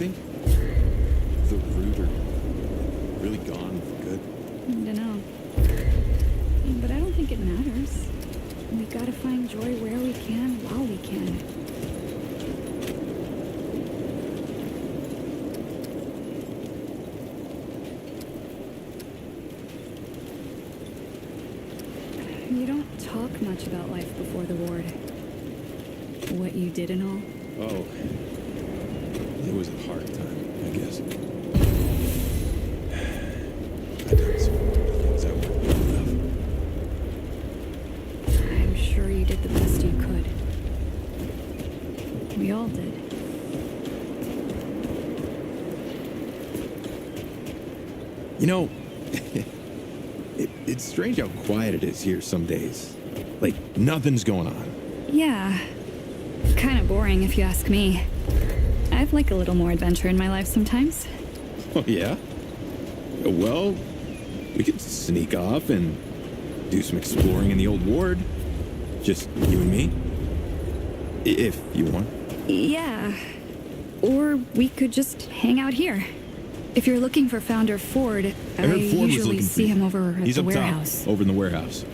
think the root are really gone for good? I don't know. But I don't think it matters. We gotta find joy where we can, while we can. You don't talk much about life before the ward. What you did and all. Oh, it was a hard time, I guess. I done some things that weren't good enough. I'm sure you did the best you could. We all did. You know, it's strange how quiet it is here some days. Like, nothing's going on. Yeah. Kind of boring if you ask me. I'd like a little more adventure in my life sometimes. Oh, yeah? Well, we could sneak off and do some exploring in the old ward. Just you and me. If you want. Yeah. Or we could just hang out here. If you're looking for Founder Ford, I heard Ford was usually looking for see you. him over at He's the up warehouse. top, over in the warehouse.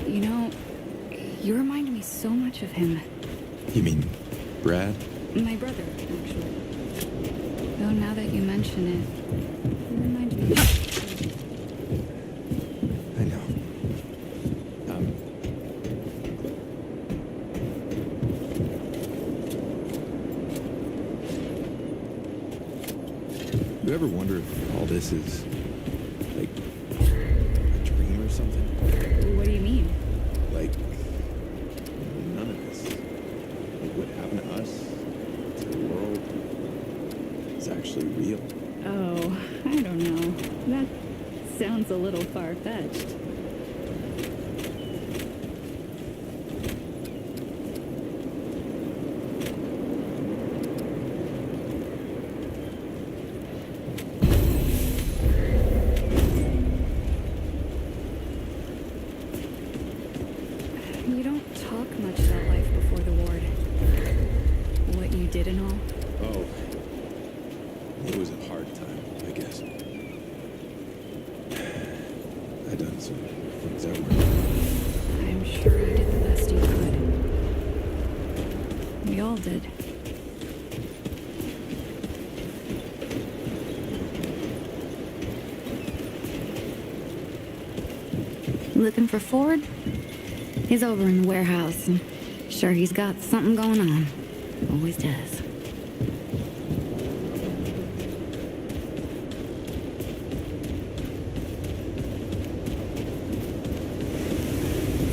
You know, you remind me so much of him. You mean Brad? My brother, actually. Though now that you mention it, you remind me. I know. You ever wonder if all this is, like, a dream or something? What do you mean? Like, none of this, like what happened to us, to the world, is actually real. Oh, I don't know. That sounds a little far-fetched. You don't talk much about life before the ward. What you did and all. Oh, it was a hard time, I guess. I done some things that weren't. I'm sure you did the best you could. We all did. Looking for Ford? He's over in the warehouse. I'm sure he's got something going on. Always does.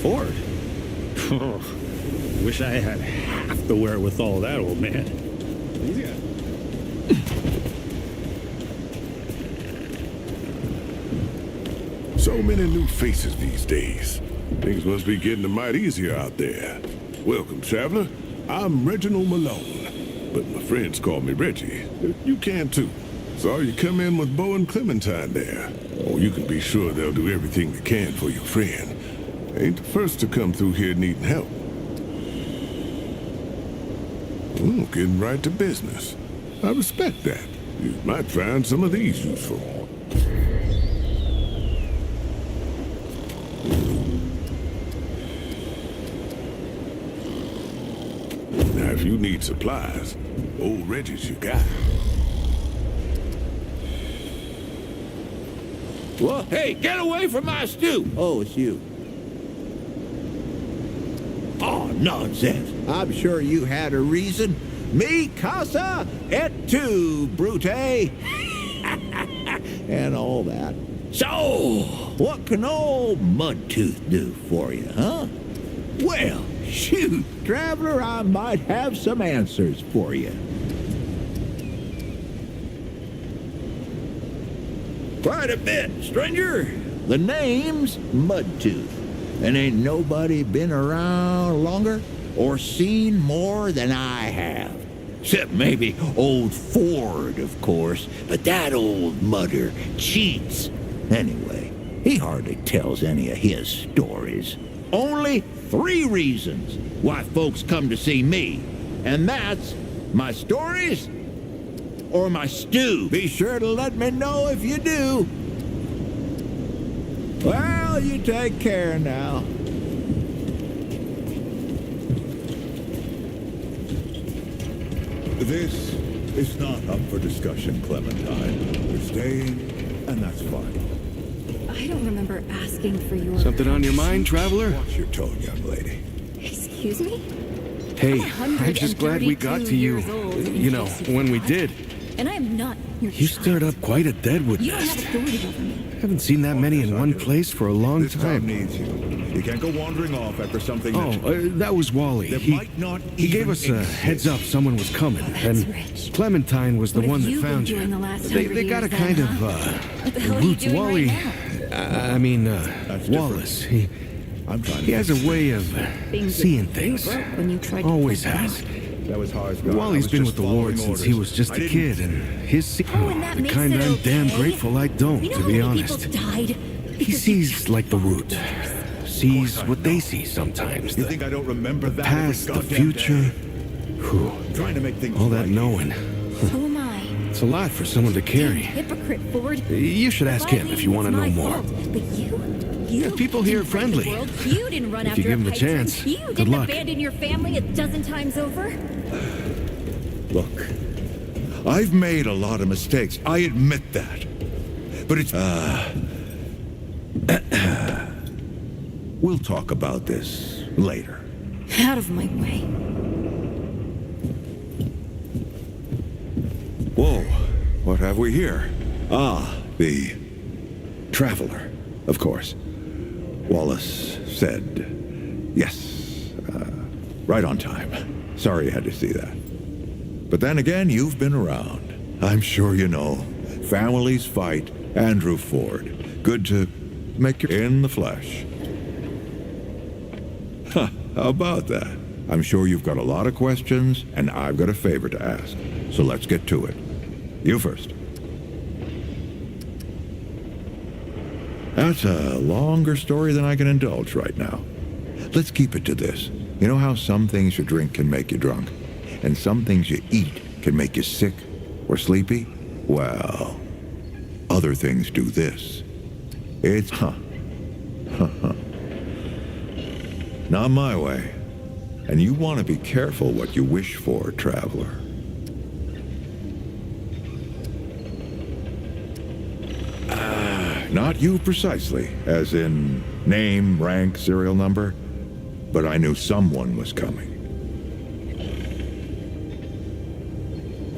Ford? Oh, wish I had half the wherewithal of that old man. He's got. So many new faces these days. Things must be getting a mite easier out there. Welcome, traveler. I'm Reginald Malone, but my friends call me Reggie. You can too. Saw you come in with Bo and Clementine there. Oh, you can be sure they'll do everything they can for your friend. Ain't the first to come through here needing help. Getting right to business. I respect that. You might find some of these useful. Now, if you need supplies, old Reggie's your guy. Well, hey, get away from my stew! Oh, it's you. Oh, nonsense. I'm sure you had a reason. Mi casa et tu, Brute. And all that. So, what can old Mudtooth do for you, huh? Well, shoot, traveler, I might have some answers for you. Quite a bit, stranger. The name's Mudtooth, and ain't nobody been around longer or seen more than I have. Except maybe old Ford, of course, but that old mudder cheats. Anyway, he hardly tells any of his stories. Only 3 reasons why folks come to see me, and that's my stories or my stew. Be sure to let me know if you do. Well, you take care now. This is not up for discussion, Clementine. You're staying, and that's fine. I don't remember asking for your... Something on your mind, traveler? Watch your tone, young lady. Excuse me? Hey, I'm just glad we got to you. You know, when we did. And I am not your You child. stirred up quite a deadwood You don't have nest. authority over me. Haven't seen that many in one place for a long This town time. needs you. You can't go wandering off after something Oh, that was Wally. that He might not he gave even us a exist. heads up someone was coming, That's and rich. Clementine was the What one have that you been found you. doing the last They 100 got a years kind then, of What the hell are you roots. doing Wally, right That's Wallace. different. I'm trying to He has a fix way of Things seeing that things. broke when you tried to Always plug them has. out. That was hard. God. I Wally's was been just with the Lord following since he was orders. just I a didn't- kid, and his Oh, and that the makes kind it I'm damn okay? grateful I don't, You know to how be many honest. people died He because you sees kept like the following root. orders? Sees what they see sometimes. You The think I don't remember that? past, every the goddamn future. day? Whew. I'm trying to make things All that right. knowing. So am I. It's a lot for someone to carry. Hypocrite, Ford. You should ask him if you want to know more. But you Yeah, people here are didn't break the friendly. world. You didn't run If after you give 'em a pipe dream. chance, You good didn't luck. abandon your family 12 times over. Look, I've made a lot of mistakes. I admit that. But it's... We'll talk about this later. Out of my way. Whoa, what have we here? Ah, the traveler, of course. Wallace said yes, right on time. Sorry you had to see that. But then again, you've been around. I'm sure you know. Families fight. Andrew Ford. Good to make you in the flesh. Huh, how about that? I'm sure you've got a lot of questions, and I've got a favor to ask. So let's get to it. You first. That's a longer story than I can indulge right now. Let's keep it to this. You know how some things you drink can make you drunk, and some things you eat can make you sick or sleepy? Well, other things do this. It's not my way. And you want to be careful what you wish for, traveler. Not you precisely, as in name, rank, serial number, but I knew someone was coming.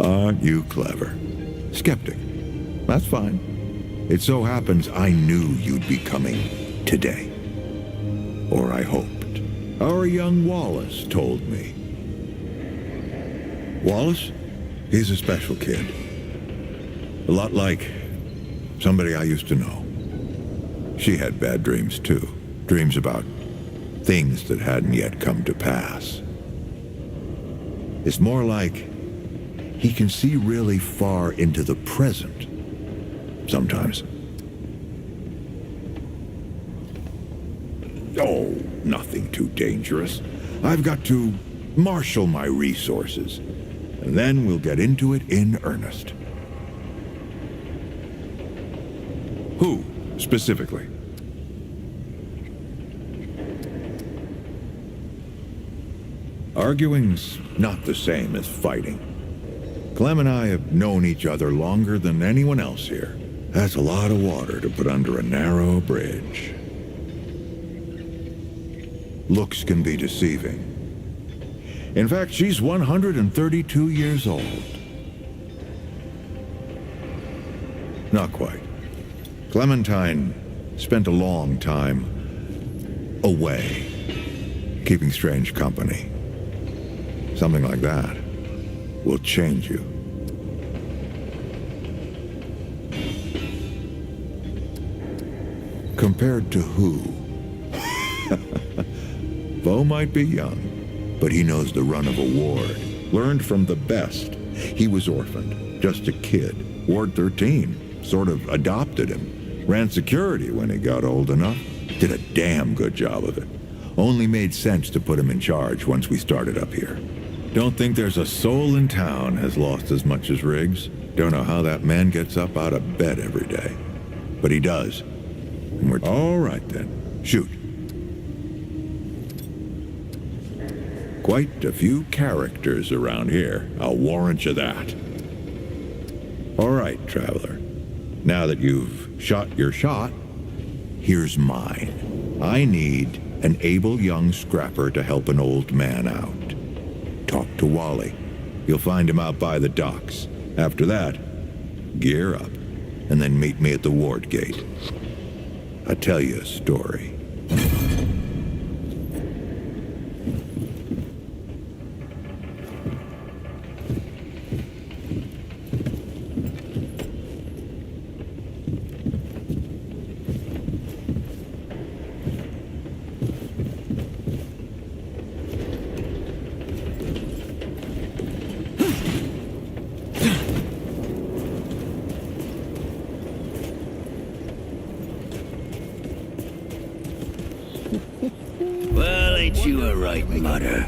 Aren't you clever? Skeptic. That's fine. It so happens I knew you'd be coming today. Or I hoped. Our young Wallace told me. Wallace? He's a special kid. A lot like somebody I used to know. She had bad dreams too. Dreams about things that hadn't yet come to pass. It's more like he can see really far into the present. Sometimes. Oh, nothing too dangerous. I've got to marshal my resources, and then we'll get into it in earnest. Who, specifically? Arguing's not the same as fighting. Clem and I have known each other longer than anyone else here. That's a lot of water to put under a narrow bridge. Looks can be deceiving. In fact, she's 132 years old. Not quite. Clementine spent a long time away, keeping strange company. Something like that will change you. Compared to who? Bo might be young, but he knows the run of a ward. Learned from the best. He was orphaned, just a kid. Ward 13 sort of adopted him. Ran security when he got old enough. Did a damn good job of it. Only made sense to put him in charge once we started up here. Don't think there's a soul in town has lost as much as Riggs. Don't know how that man gets up out of bed every day. But he does. And we're all right then. Shoot. Quite a few characters around here. I'll warrant you that. All right, Traveler. Now that you've shot your shot, here's mine. I need an able young scrapper to help an old man out. Talk to Wally. You'll find him out by the docks. After that, gear up, and then meet me at the ward gate. I'll tell you a story. Well, ain't you a right mudder?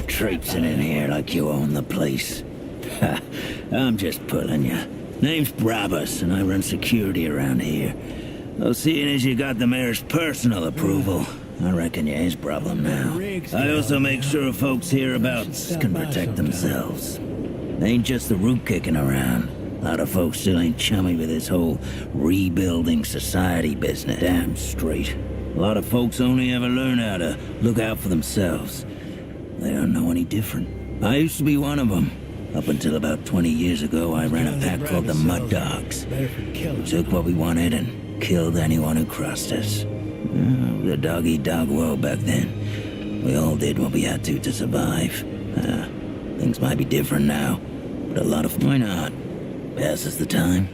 Traipsing in here like you own the place. Ha, I'm just pulling you. Name's Brabus, and I run security around here. Well, seeing as you got the mayor's personal approval, I reckon you his problem now. I also make sure folks hereabouts can protect themselves. Ain't just the root kicking around. A lot of folks still ain't chummy with this whole rebuilding society business. Damn straight. A lot of folks only ever learn how to look out for themselves. They don't know any different. I used to be one of them. Up until about 20 years ago, I ran a pack called the Mud Dogs. We took what we wanted and killed anyone who crossed us. The dog-eat-dog world back then. We all did what we had to survive. Things might be different now, but a lot of... Why not? Passes the time.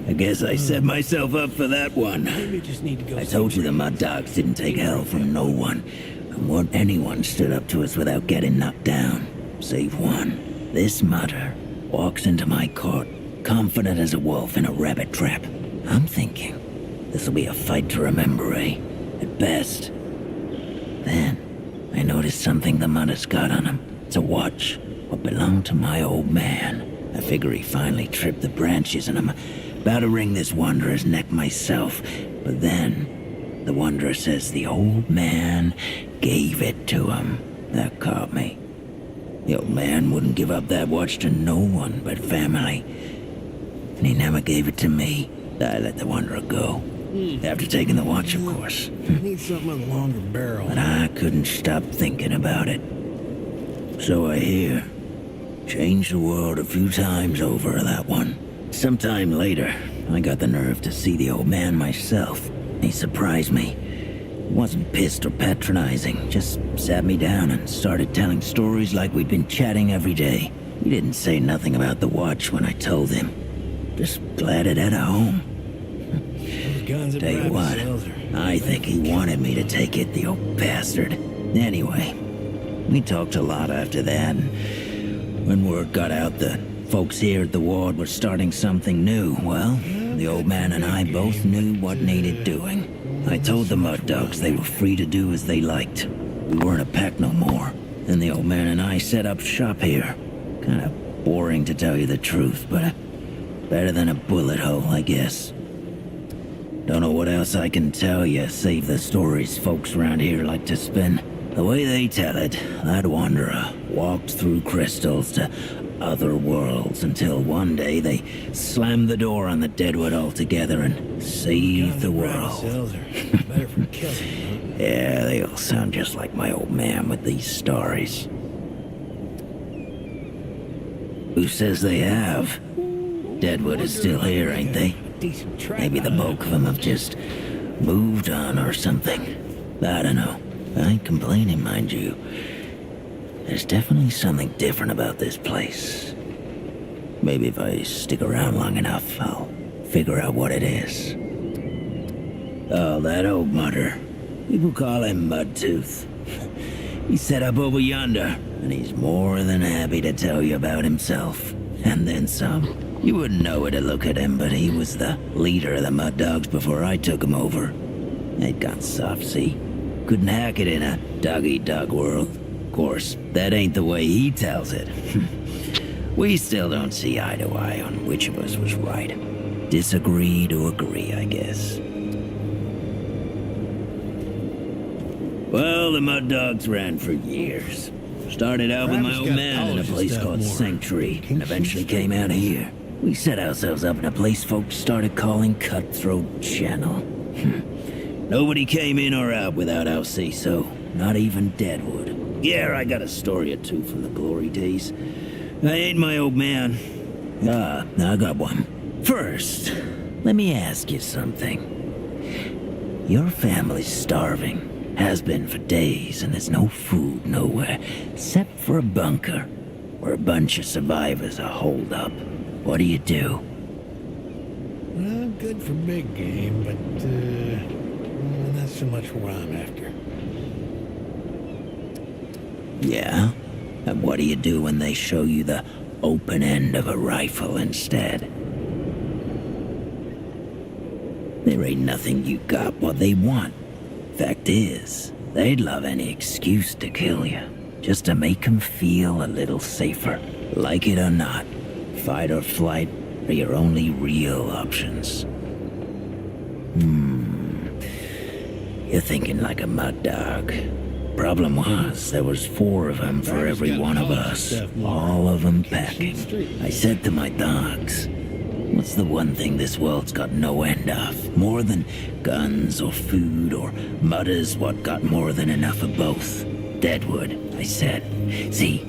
I guess I set myself up for that one. I told you the Mud Dogs didn't take hell from no one, and what anyone stood up to us without getting knocked down, save one. This mudder walks into my court, confident as a wolf in a rabbit trap. I'm thinking, this'll be a fight to remember, eh? At best. Then, I noticed something the mudder's got on him. It's a watch, what belonged to my old man. I figure he finally tripped the branches and I'm about to wring this wanderer's neck myself. But then, the wanderer says the old man gave it to him. That caught me. The old man wouldn't give up that watch to no one but family. And he never gave it to me. I let the wanderer go. After taking the watch, of course. Need something with a longer barrel. But I couldn't stop thinking about it. So I hear. Changed the world a few times over, that one. Sometime later, I got the nerve to see the old man myself. He surprised me. He wasn't pissed or patronizing, just sat me down and started telling stories like we'd been chatting every day. He didn't say nothing about the watch when I told him. Just glad it had a home. Tell you what, I think he wanted me to take it, the old bastard. Anyway, we talked a lot after that, and when word got out that folks here at the ward were starting something new, well, the old man and I both knew what needed doing. I told the Mud Dogs they were free to do as they liked. We weren't a pack no more, and the old man and I set up shop here. Kinda boring to tell you the truth, but better than a bullet hole, I guess. Don't know what else I can tell you, save the stories folks around here like to spin. The way they tell it, that wanderer walked through crystals to other worlds until one day they slammed the door on the Deadwood altogether and saved the world. Yeah, they all sound just like my old man with these stories. Who says they have? Deadwood is still here, ain't they? Maybe the bulk of them have just moved on or something. I don't know. I ain't complaining, mind you. There's definitely something different about this place. Maybe if I stick around long enough, I'll figure out what it is. Oh, that old mudder. People call him Mudtooth. He's set up over yonder, and he's more than happy to tell you about himself. And then some. You wouldn't know it to look at him, but he was the leader of the Mud Dogs before I took him over. They'd gone soft, see? Couldn't hack it in a dog-eat-dog world. Of course, that ain't the way he tells it. We still don't see eye to eye on which of us was right. Disagree to agree, I guess. Well, the Mud Dogs ran for years. Started out with my old man in a place called Sanctuary, and eventually came out here. We set ourselves up in a place folks started calling Cutthroat Channel. Nobody came in or out without our say-so, not even Deadwood. Yeah, I got a story or two from the glory days. I ain't my old man. I got one. First, let me ask you something. Your family's starving. Has been for days, and there's no food nowhere, except for a bunker, where a bunch of survivors are holed up. What do you do? Well, good for big game, but, not so much what I'm after. Yeah? And what do you do when they show you the open end of a rifle instead? There ain't nothing you got what they want. Fact is, they'd love any excuse to kill you, just to make them feel a little safer. Like it or not, fight or flight are your only real options. You're thinking like a mud dog. Problem was, there was 4 of them for every one of us, all of them packing. I said to my dogs, what's the one thing this world's got no end of? More than guns or food or mudders what got more than enough of both? Deadwood, I said. See,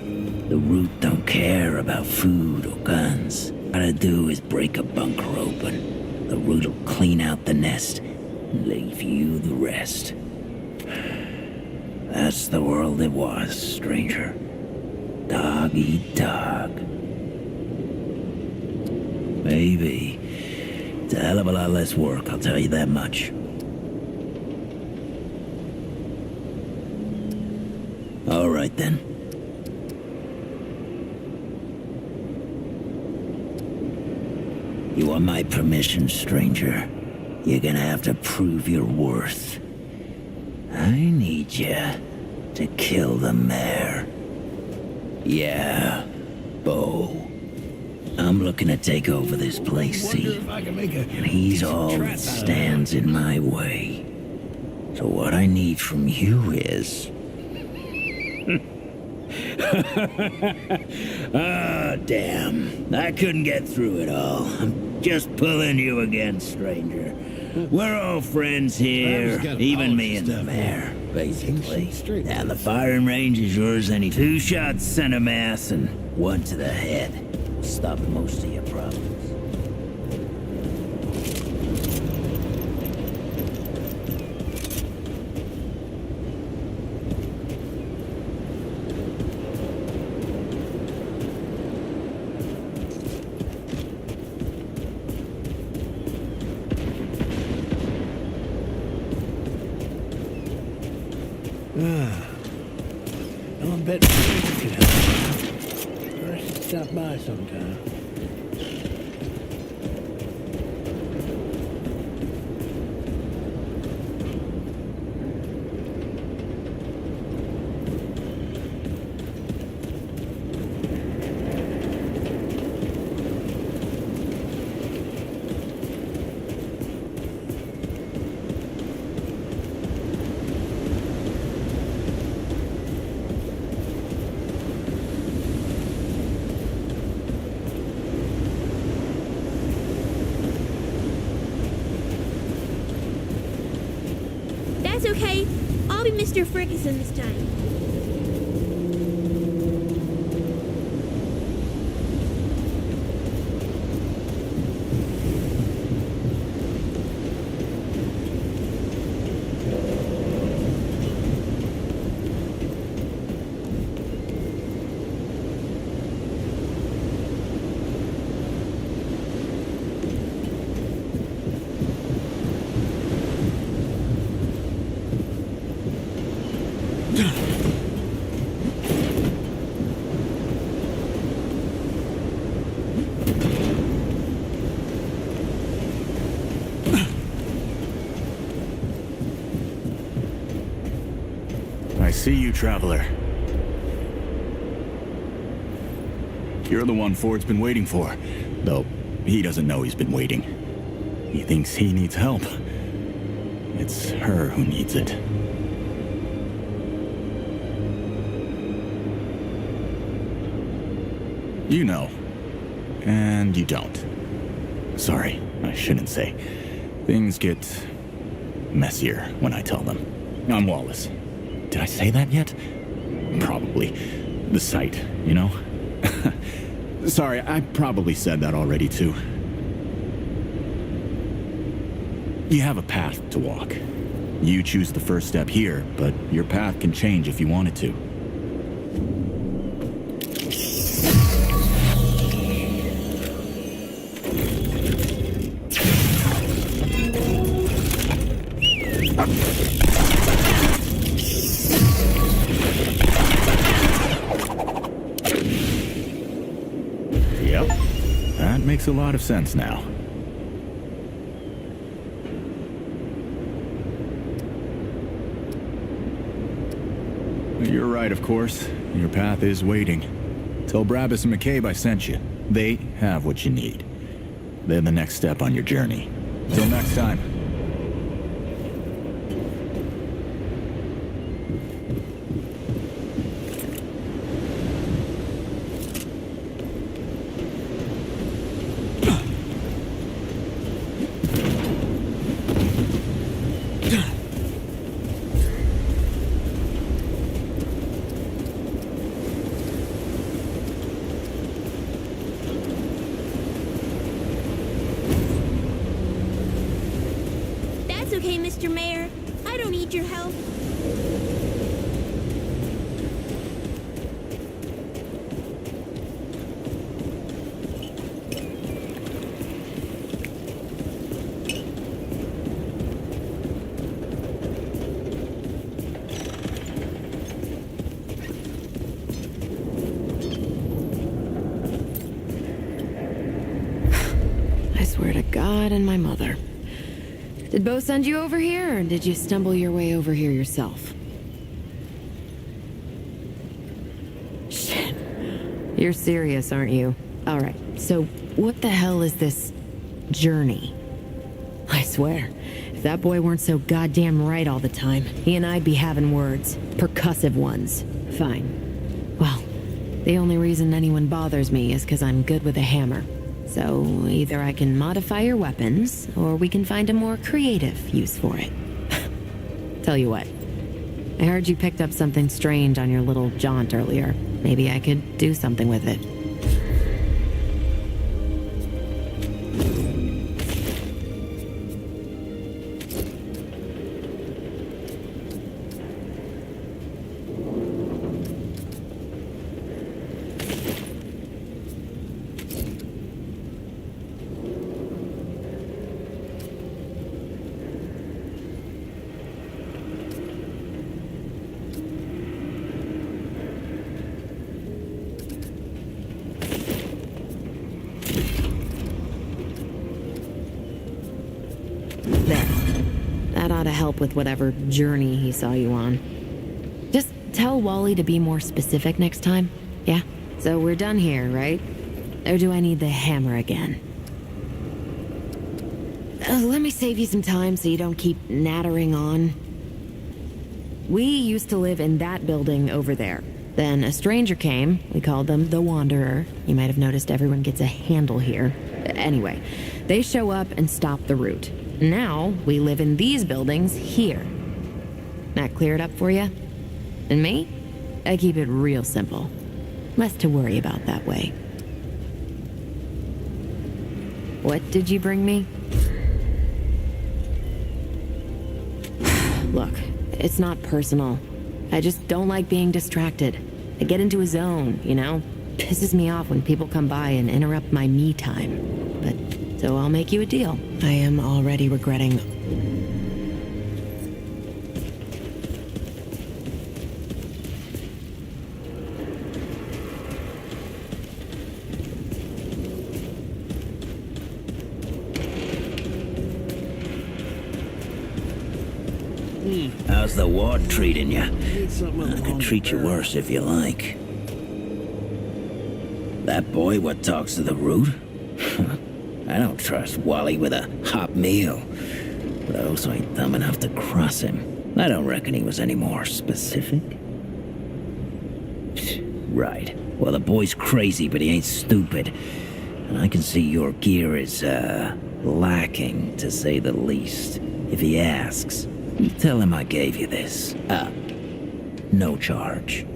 the root don't care about food or guns. Gotta do is break a bunker open. The root'll clean out the nest and leave you the rest. That's the world it was, stranger. Dog eat dog. Maybe. It's a hell of a lot less work, I'll tell you that much. All right, then. You want my permission, stranger? You're gonna have to prove your worth. I need you to kill the mayor. Yeah, Bo. I'm looking to take over this place, see? And he's all that stands in my way. So what I need from you is... Ah, damn. I couldn't get through it all. I'm just pulling you again, stranger. We're all friends here, even me and the mayor, basically. And the firing range is yours any 2 shots center mass and 1 to the head. Stop most of your problems. I'm betting you could help. I should stop by sometime. That's okay. I'll be Mr. Ferguson this time. see you, traveler. You're the one Ford's been waiting for, though he doesn't know he's been waiting. He thinks he needs help. It's her who needs it. You know, and you don't. Sorry, I shouldn't say. Things get messier when I tell them. I'm Wallace. Did I say that yet? Probably. The site, you know? Sorry, I probably said that already too. You have a path to walk. You choose the first step here, but your path can change if you want it to. Yep, that makes a lot of sense now. You're right, of course. Your path is waiting. Tell Brabus and McCabe I sent you. They have what you need. They're the next step on your journey. Till next time. That's okay, Mr. Mayor. I don't need your help. I swear to God and my mother. Did Bo send you over here, or did you stumble your way over here yourself? Shit. You're serious, aren't you? Alright, so what the hell is this journey? I swear, if that boy weren't so goddamn right all the time, he and I'd be having words. Percussive ones. Fine. Well, the only reason anyone bothers me is because I'm good with a hammer. So either I can modify your weapons, or we can find a more creative use for it. Tell you what, I heard you picked up something strange on your little jaunt earlier. Maybe I could do something with it. That ought to help with whatever journey he saw you on. Just tell Wally to be more specific next time, yeah? So we're done here, right? Or do I need the hammer again? Let me save you some time so you don't keep nattering on. We used to live in that building over there. Then a stranger came. We called them the Wanderer. You might have noticed everyone gets a handle here. Anyway, they show up and stop the route. Now, we live in these buildings here. That clear it up for you? And me? I keep it real simple. Less to worry about that way. What did you bring me? Look, it's not personal. I just don't like being distracted. I get into a zone, you know? Pisses me off when people come by and interrupt my me time. But, so I'll make you a deal. I am already regretting... How's the ward treating you? I could treat you worse if you like. That boy what talks to the root? I don't trust Wally with a hot meal. But I also ain't dumb enough to cross him. I don't reckon he was any more specific. Right. Well, the boy's crazy, but he ain't stupid. And I can see your gear is, lacking, to say the least. If he asks, you tell him I gave you this. No charge.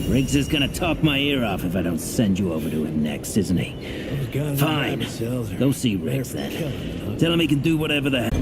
Riggs is gonna talk my ear off if I don't send you over to him next, isn't he? Fine. Go see Riggs then. Tell him he can do whatever the hell.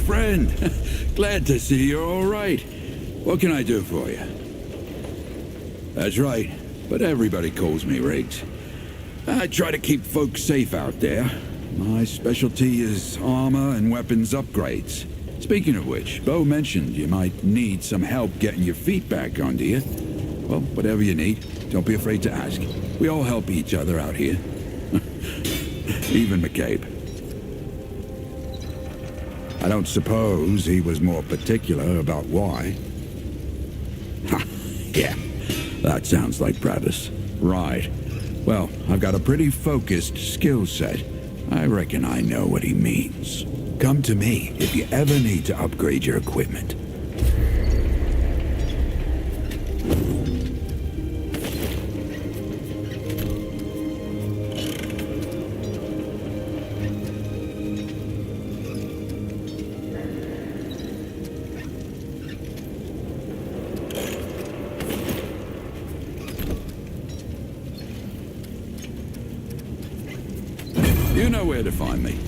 Friend, glad to see you're all right. What can I do for you? That's right, but everybody calls me Riggs. I try to keep folks safe out there. My specialty is armor and weapons upgrades. Speaking of which, Bo mentioned you might need some help getting your feet back under you. Well, whatever you need, don't be afraid to ask. We all help each other out here. Even McCabe. I don't suppose he was more particular about why. Ha, yeah, that sounds like Travis. Right. Well, I've got a pretty focused skill set. I reckon I know what he means. Come to me if you ever need to upgrade your equipment. You know where to find me.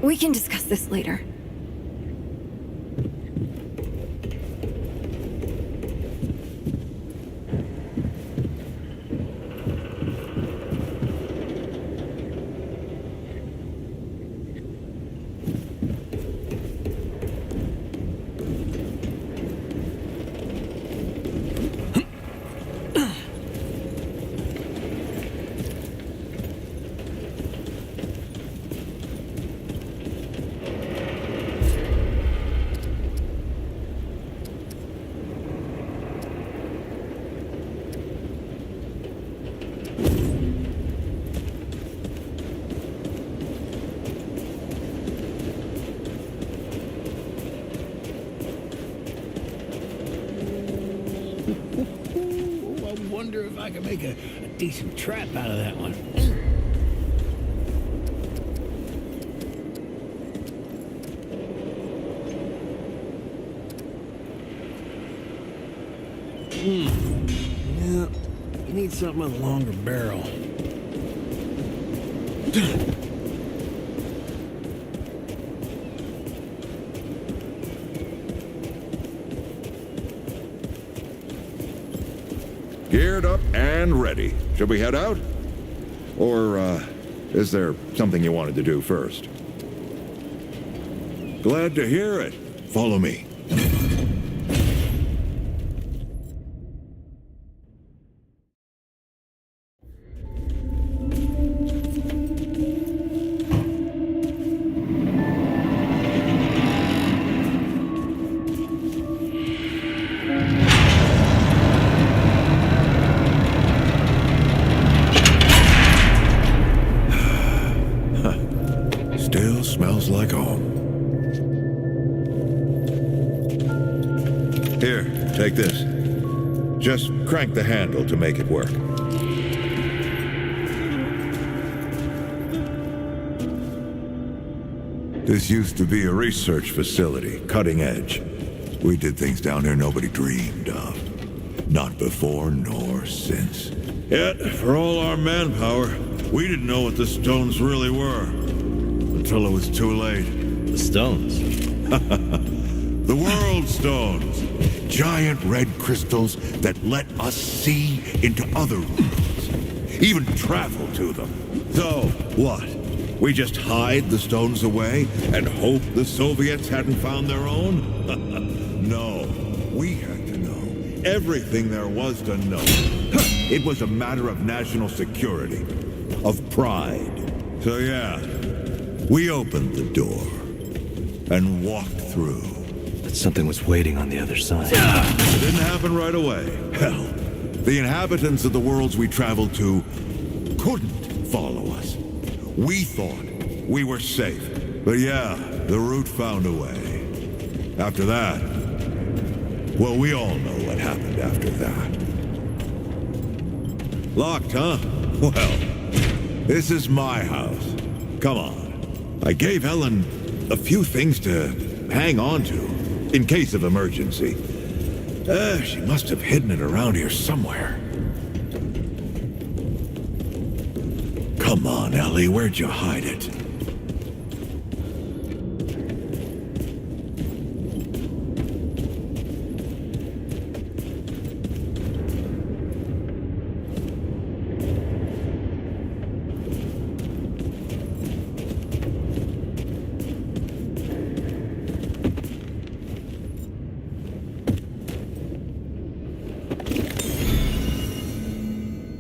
We can discuss this later. Wonder if I can make a decent trap out of that one. Yeah, you need something with a longer barrel. Geared up and ready. Should we head out? Or, is there something you wanted to do first? Glad to hear it. Follow me. Here, take this. Just crank the handle to make it work. This used to be a research facility, cutting edge. We did things down here nobody dreamed of. Not before nor since. Yet, for all our manpower, we didn't know what the stones really were. Until it was too late. The stones? The world stones. Giant red crystals that let us see into other worlds. Even travel to them. So, what? We just hide the stones away and hope the Soviets hadn't found their own? No. We had to know everything there was to know. It was a matter of national security. Of pride. So yeah, we opened the door and walked through. But something was waiting on the other side. It didn't happen right away. Hell, the inhabitants of the worlds we traveled to couldn't follow us. We thought we were safe. But yeah, the route found a way. After that, well, we all know what happened after that. Locked, huh? Well, this is my house. Come on. I gave Ellen a few things to hang on to, in case of emergency. She must have hidden it around here somewhere. Come on, Ellie, where'd you hide it?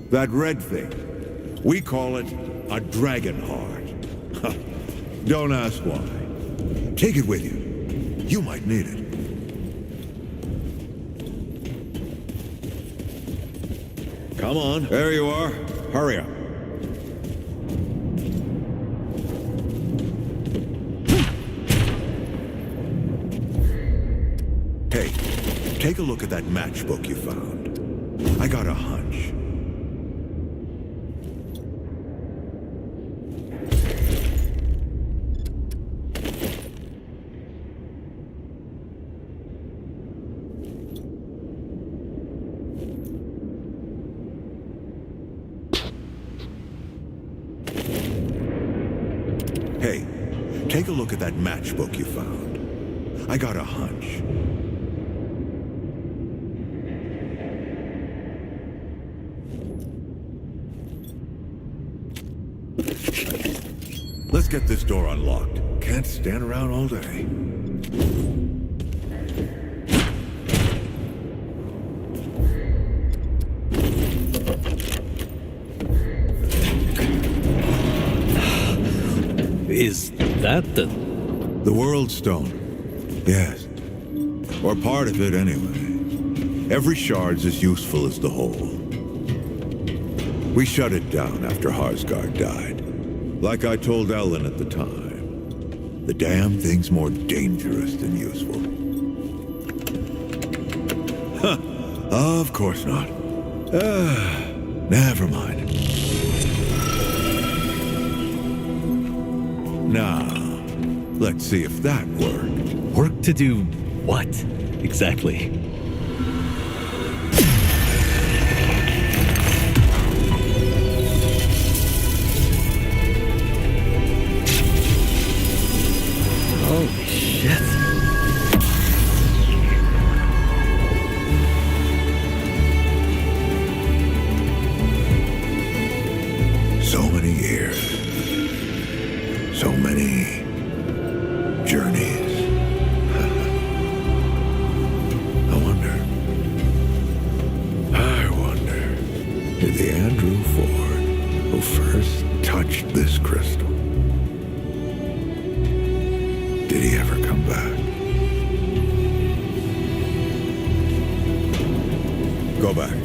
That red thing, we call it a dragon heart. Don't ask why. Take it with you. You might need it. Come on. There you are. Hurry up. Hey, take a look at that matchbook you found. I got a hunch. Hey, take a look at that matchbook you found. I got a hunch. Let's get this door unlocked. Can't stand around all day. Is that the World Stone? Yes. Or part of it, anyway. Every shard's as useful as the whole. We shut it down after Harsgard died. Like I told Ellen at the time. The damn thing's more dangerous than useful. Huh. Of course not. Never mind. Now, let's see if that worked. work to do what, exactly? Holy shit. So many years. So many journeys. I wonder, did the Andrew Ford who first touched this crystal, did he ever come back? Go back.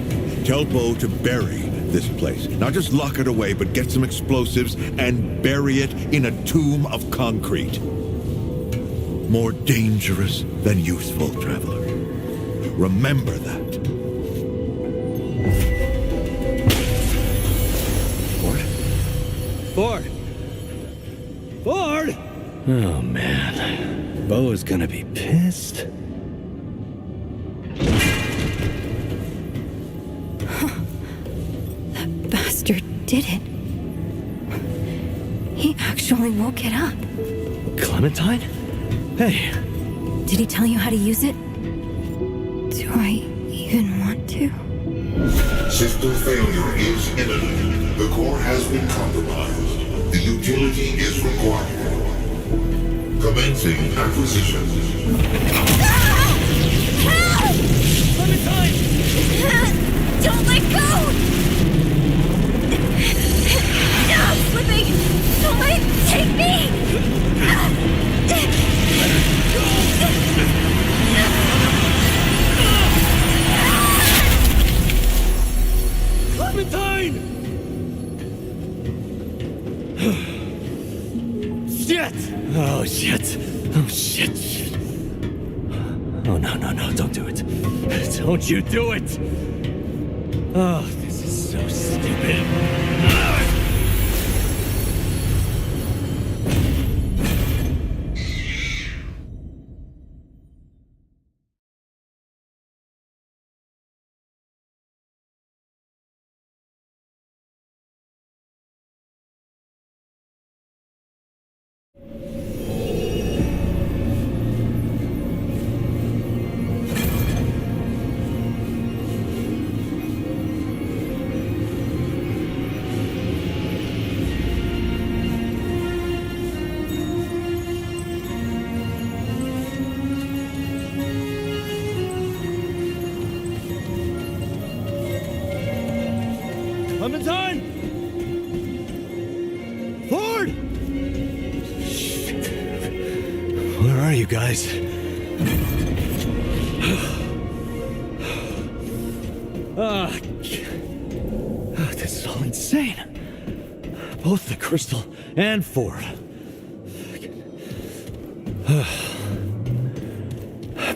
Tell Bo to bury this place. Not just lock it away, but get some explosives and bury it in a tomb of concrete. More dangerous than useful, traveler. Remember that. Ford! Ford! Oh, man. Bo is gonna be pissed. That bastard did it. He actually woke it up. Clementine? Hey. Did he tell you how to use it? Do I even want to? System failure is imminent. The core has been compromised. The utility is required. Commencing acquisition. Clementine! Don't let go! No, I'm slipping! Don't let it take me! Clementine! Shit! Oh, shit. Oh, shit. Oh, no, don't do it. Don't you do it! Oh, this is so stupid. Clementine! Ford! Shit. Where are you guys? This is all insane. Both the crystal and Ford.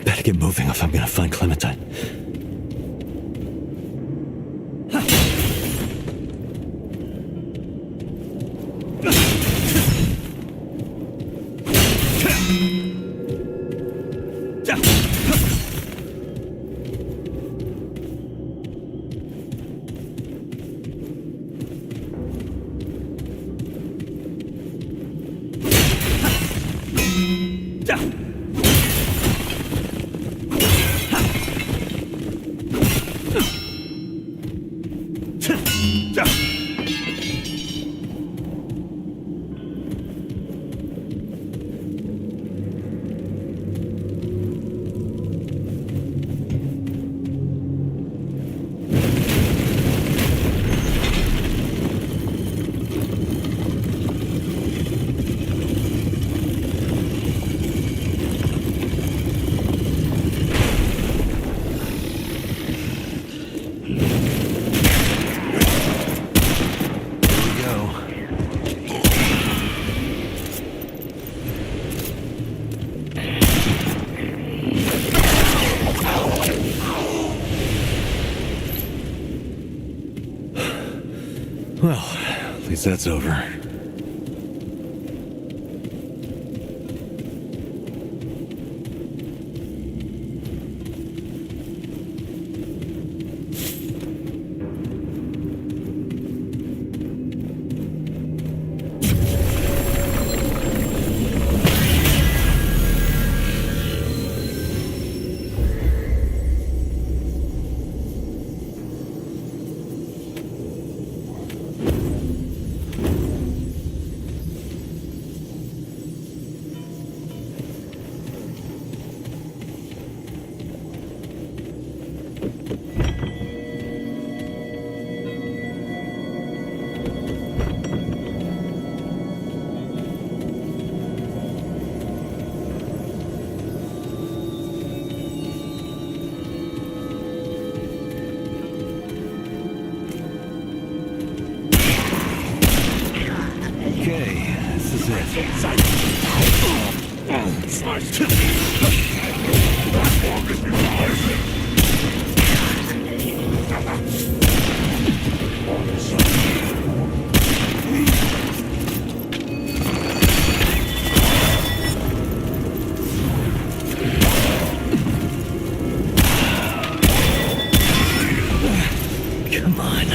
Better get moving if I'm gonna find Clementine. Well, at least that's over. Platform is behind. Come on.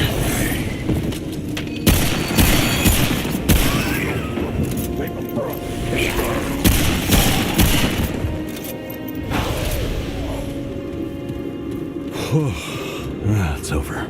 It's over.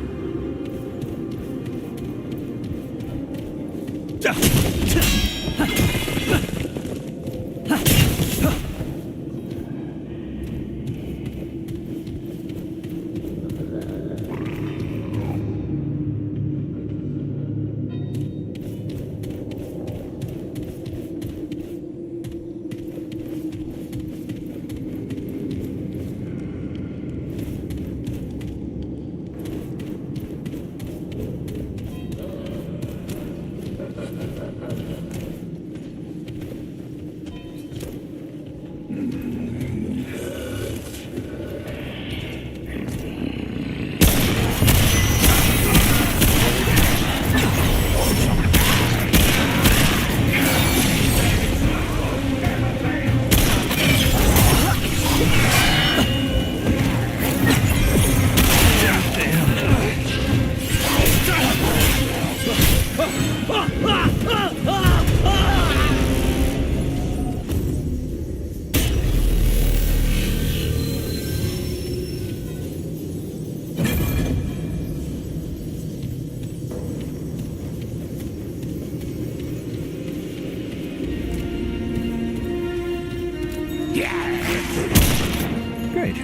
Great.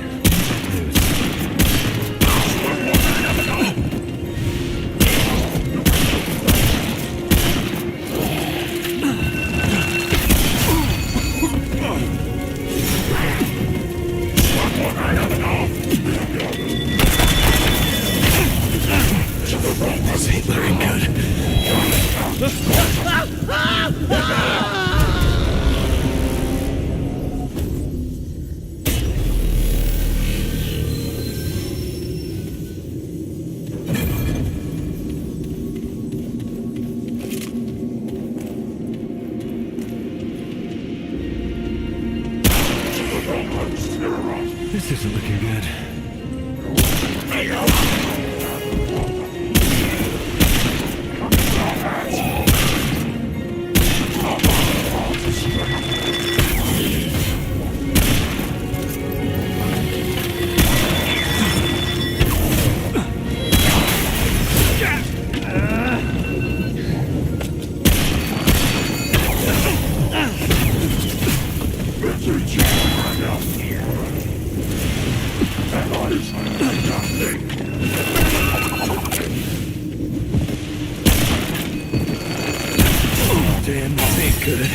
This ain't looking good. This isn't looking good. Damn, this ain't good.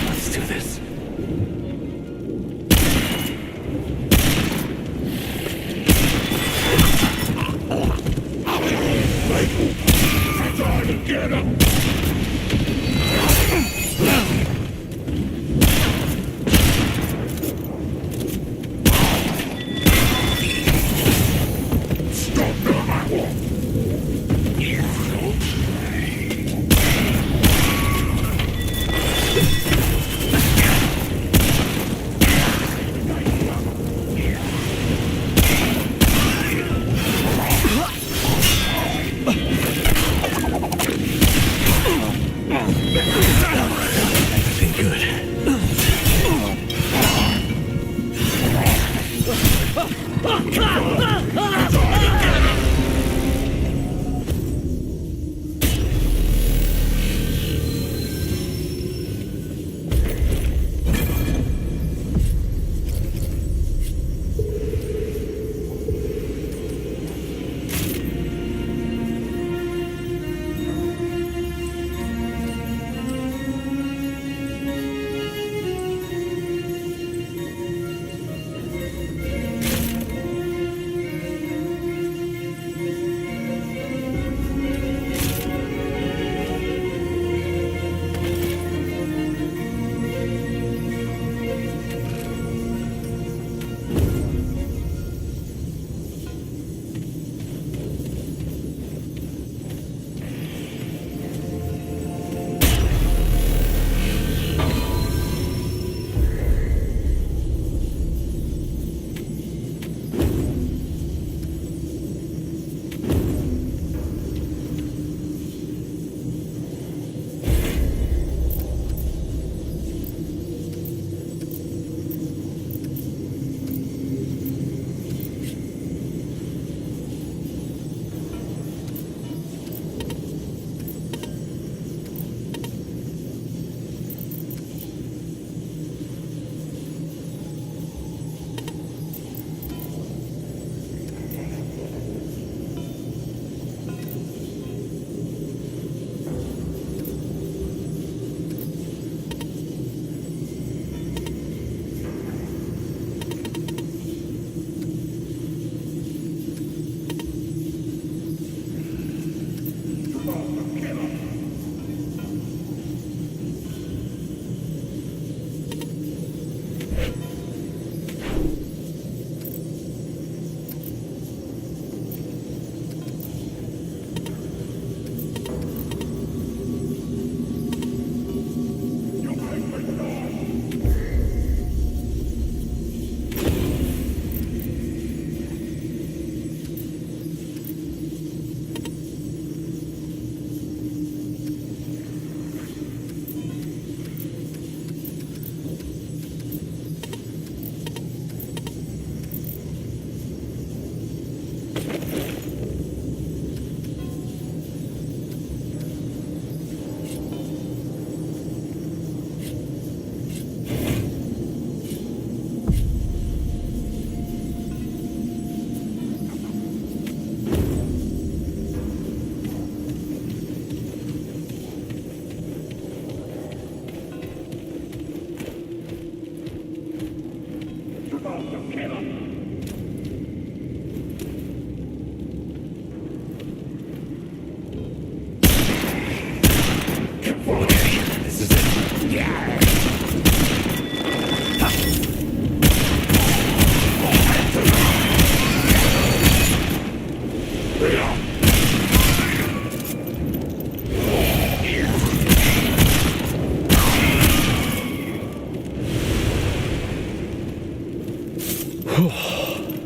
Let's do this. Time to get him! Stop them, I won't! Everything good.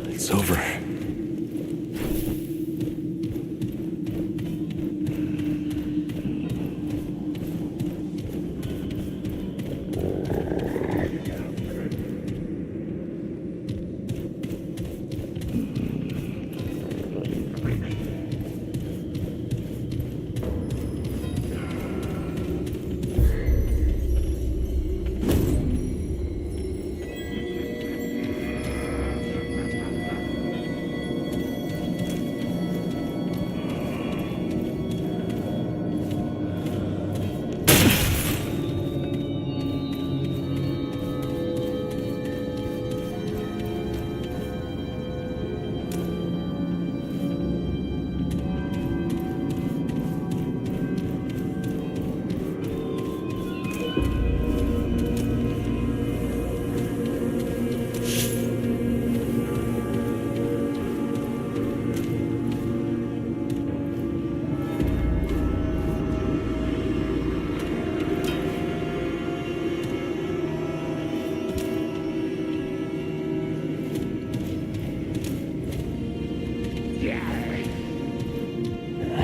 It's over.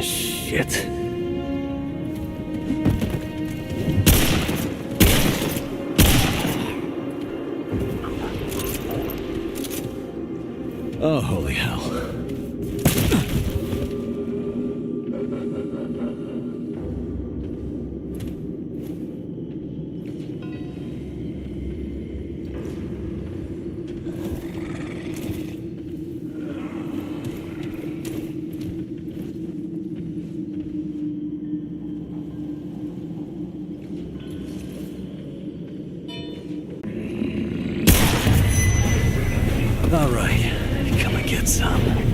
Shit. Oh, holy hell. All right, come and get some.